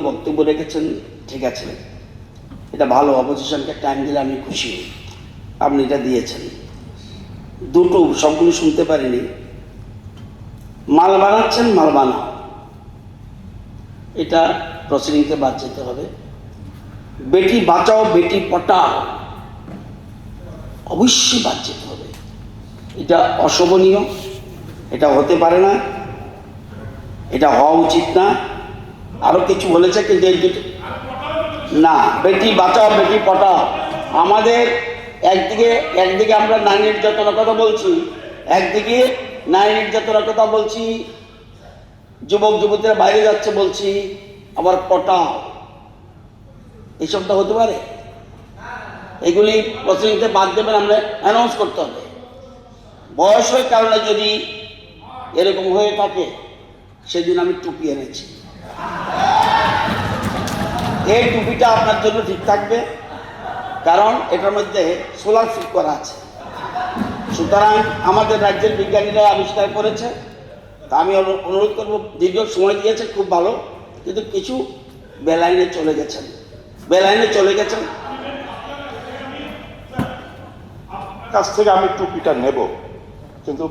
বক্তব্য রেখেছেন, ঠিক আছে, এটা ভালো। অপোজিশনকে টাইম দিলে আমি খুশি, আপনি এটা দিয়েছেন। দুটো, সবগুলো শুনতে পারিনি। মাল বানাচ্ছেন, মাল বানাও, এটা প্রসিডিংতে বাদ যেতে হবে। বেটি বাঁচাও বেটি পটাও, অবশ্যই বাদ যেতে হবে। এটা অশোভনীয়, এটা হতে পারে না, এটা হওয়া উচিত না। আরো কিছু বলেছে কিন্তু এই দুটো না, বেটি বাঁচাও বেটি পটাও। আমাদের একদিকে আমরা নারী নির্যাতনের কথা বলছি, একদিকে নারী নির্যাতনের কথা বলছি, যুবক যুবতীরা বাইরে যাচ্ছে বলছি, আবার পটাও। এইসবটা হতে পারে? এগুলি প্রসিডিংতে বাদ দেবেন, আমরা অ্যানাউন্স করতে হবে। বয়সের কারণে যদি এরকম হয়ে থাকে, সেদিন আমি টুপি এনেছি। এই টুপিটা আপনার জন্য ঠিক থাকবে, কারণ এটার মধ্যে সোলার ফিট করা আছে। সুতরাং আমাদের রাজ্যের বিজ্ঞানীরা আবিষ্কার করেছে, তা আমি অনুরোধ করব, দীর্ঘ সময় দিয়েছে, খুব ভালো, কিন্তু কিছু বেলাইনে চলে গেছেন, কাছ থেকে আমি টুপিটা নেব, কিন্তু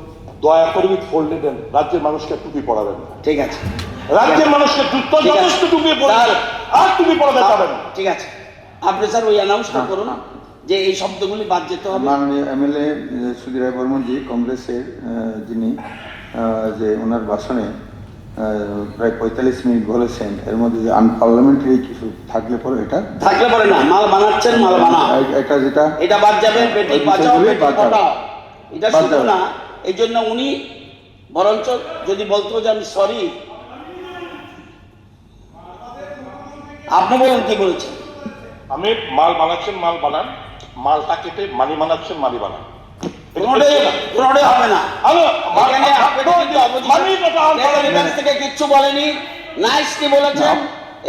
দয়া করে ফোল্ডে দেন, রাজ্যের মানুষকে টুপি পড়াবেন না। ঠিক আছে, রাজ্যের মানুষকে যথেষ্ট টুপি পড়াবেন, আর টুপি পড়াতে যাবেন। ঠিক আছে, আপনি স্যার ওই অ্যানাউন্সটা করুন যে এই শব্দগুলি বাদ যেতে হবে। মাননীয় এমএলএ সুধীর রায় বর্মনজি, কংগ্রেসের যিনি যে ওনার ভাষণে প্রায় 45 মিনিট বলেছেন, এর মধ্যে যে আনপার্লামেন্টারি কিছু থাকলে পরে এটা না, মাল বানাচ্ছেন, মাল বানাও, এটা বাদ যাবে। বেটি বাঁচাও বেটি পটাও, এটা শুধু না। এই জন্য উনি বরঞ্চ যদি বলতো যে আমি সরি, আপনি বলুন কি বলেছেন। আমি মাল বানাচ্ছেন, মাল বানান, মালটা কেটে মানি বানাচ্ছেন, মানি বানান। কোনোটাই হবে না। থেকে কিচ্ছু বলেনি, নাইসলি বলেছেন,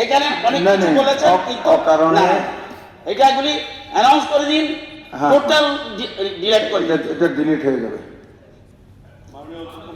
এখানে অনেক কিছু বলেছেন, কিন্তু এটা এগুলি অ্যানাউন্স করে দিন, টোটাল ডিলিট করে দিন। এটা ডিলিট হয়ে যাবে।